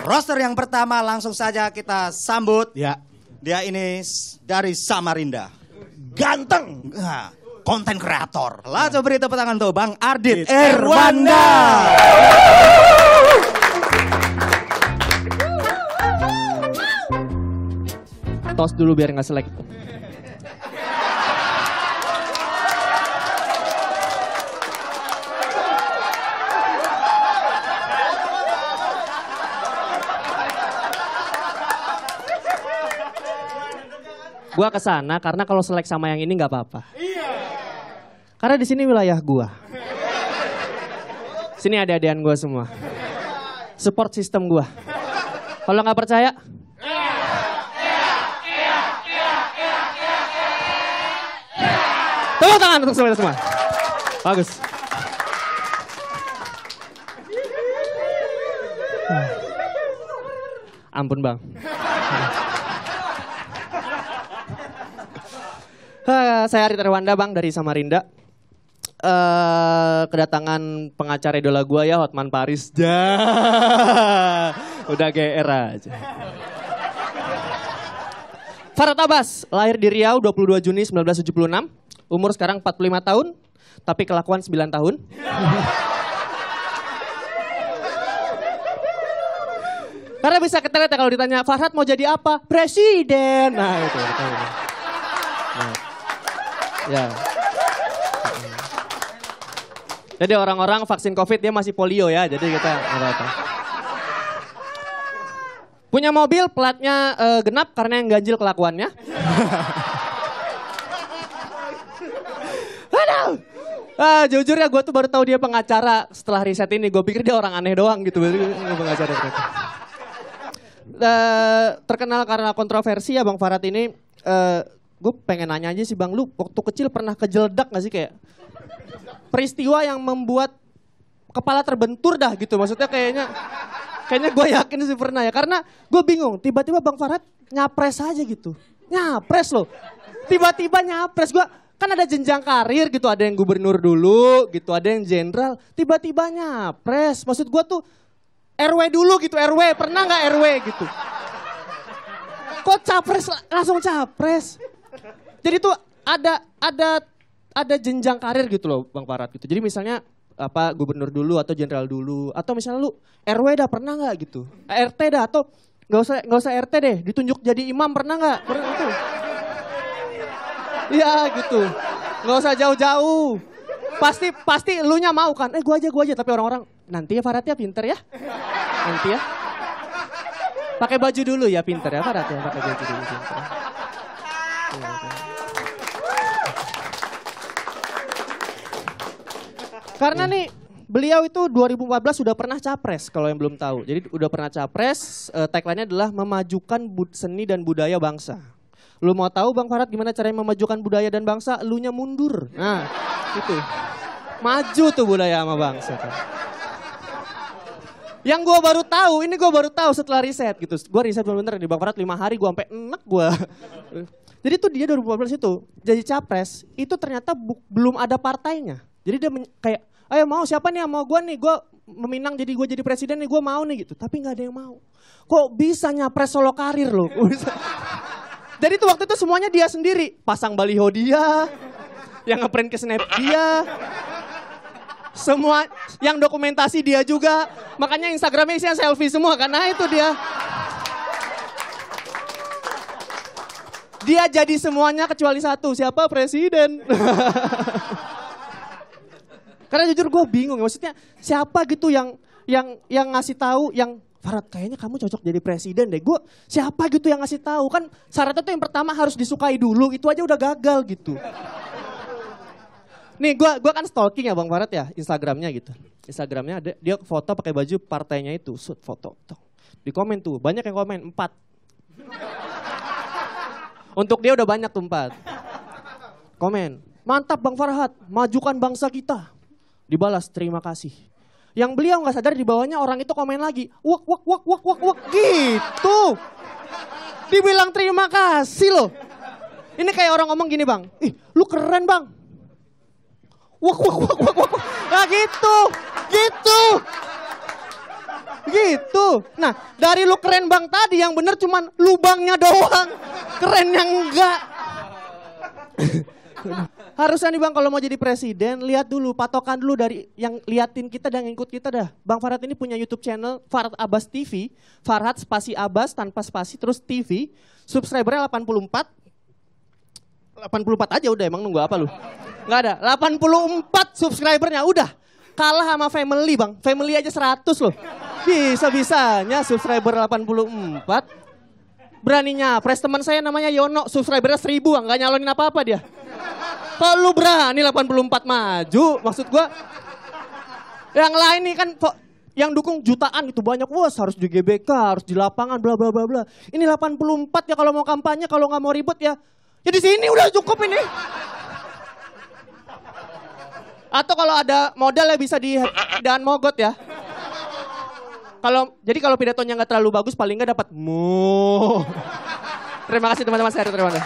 Roster yang pertama langsung saja kita sambut. Ya. Dia ini dari Samarinda. Ganteng. Konten kreator. Langsung beri tepuk tangan untuk Bang Ardit Erwanda. Tos dulu biar nggak selek. Gua kesana karena kalau selek sama yang ini nggak apa-apa. Iya. Karena di sini wilayah gua. Sini ada adean gua semua. Support sistem gua. Kalau nggak percaya, tepuk tangan untuk semua. Bagus. Ampun bang. Saya Ardit Erwanda bang dari Samarinda. Kedatangan pengacara idola gua ya Hotman Paris. Udah GR aja. Farhat Abbas, lahir di Riau 22 Juni 1976. Umur sekarang 45 tahun, tapi kelakuan 9 tahun. Karena bisa ketelet ya kalau ditanya, Farhat mau jadi apa? Presiden. Nah itu. Nah. Ya. Jadi orang-orang vaksin COVID dia masih polio ya, jadi kita apa-apa. Punya mobil platnya genap karena yang ganjil kelakuannya. Aduh. Jujur ya gue tuh baru tahu dia pengacara setelah riset ini. Gue pikir dia orang aneh doang gitu. Pengacara ternyata. Terkenal karena kontroversi ya Bang Farhat ini. Gue pengen nanya aja sih Bang, lu waktu kecil pernah kejeledak gak sih kayak peristiwa yang membuat kepala terbentur dah gitu. Maksudnya kayaknya gue yakin sih pernah ya. Karena gue bingung, tiba-tiba Bang Farhat nyapres aja gitu. Nyapres loh. Tiba-tiba nyapres. Gue kan ada jenjang karir gitu. Ada yang gubernur dulu gitu, ada yang jenderal. Tiba-tiba nyapres. Maksud gue tuh RW dulu gitu, RW. Pernah gak RW gitu? Kok capres langsung capres? Jadi tuh ada jenjang karir gitu loh Bang Farhat gitu. Jadi misalnya apa gubernur dulu atau jenderal dulu atau misalnya lu RW dah pernah nggak gitu, RT dah atau nggak usah RT deh, ditunjuk jadi imam pernah nggak? Pernah itu? Iya gitu, nggak usah jauh-jauh. Pasti elunya mau kan? Gua aja. Tapi orang-orang nanti ya Farhat ya pinter ya, nanti ya. Pakai baju dulu ya pinter ya Farhat ya, pakai baju dulu pinter. Karena nih beliau itu 2014 sudah pernah capres kalau yang belum tahu. Jadi udah pernah capres, tagline-nya adalah memajukan seni dan budaya bangsa. Lu mau tahu Bang Farhat gimana caranya memajukan budaya dan bangsa? Elunya mundur. Nah itu. Maju tuh budaya sama bangsa. Kan. Yang gue baru tahu setelah riset gitu. Gue riset bener-bener di Bang Farhat 5 hari gue sampai enek gue. Jadi tuh dia 2014 itu jadi capres, itu ternyata belum ada partainya. Jadi dia kayak, ayo mau siapa nih yang mau gue nih, gue meminang jadi gue jadi presiden nih, gue mau nih gitu. Tapi gak ada yang mau. Kok bisa nyapres solo karir loh? Jadi tuh waktu itu semuanya dia sendiri. Pasang baliho dia, yang ngeprint ke snap dia. Semua yang dokumentasi dia juga. Makanya Instagramnya isinya selfie semua karena itu dia. Dia jadi semuanya kecuali satu, siapa? Presiden. Karena jujur gue bingung, maksudnya siapa gitu yang ngasih tahu yang Farhat kayaknya kamu cocok jadi presiden deh. Gue siapa gitu yang ngasih tahu? Kan syaratnya tuh yang pertama harus disukai dulu, itu aja udah gagal gitu. Nih gue kan stalking ya Bang Farhat ya, Instagramnya gitu. Instagramnya ada dia foto pakai baju partainya itu, shoot foto. Di komen tuh banyak yang komen 4. Untuk dia udah banyak tuh 4. Komen, mantap Bang Farhat, majukan bangsa kita. Dibalas, terima kasih. Yang beliau nggak sadar di bawahnya orang itu komen lagi, wak gitu. Dibilang terima kasih loh. Ini kayak orang ngomong gini Bang, ih lu keren Bang. Wak. Nah gitu. Gitu. Nah, dari lu keren bang tadi yang bener cuman lubangnya doang. Kerennya enggak. Harusnya nih bang kalau mau jadi presiden, lihat dulu, patokan dulu dari yang liatin kita dan ngikut kita dah. Bang Farhat ini punya YouTube channel Farhat Abbas TV. Farhat spasi Abbas tanpa spasi terus TV. Subscribernya 84. 84 aja udah, emang nunggu apa lu? Nggak ada, 84 subscribernya udah. Kalah sama family bang, family aja 100 loh. Bisa-bisanya subscriber 84. Beraninya, pres teman saya namanya Yono, subscribernya 1000 bang, nggak nyalonin apa-apa dia. Kalau lu berani 84 maju, maksud gua. Yang lain nih kan yang dukung jutaan itu banyak, wah harus di GBK, harus di lapangan, bla bla bla bla. Ini 84 ya kalau mau kampanye, kalau nggak mau ribut ya di sini udah cukup ini. Atau kalau ada modal ya bisa di Daan Mogot ya. Jadi kalau pidatonya nggak terlalu bagus, paling nggak dapat mu. Terima kasih teman-teman, saya terima kasih.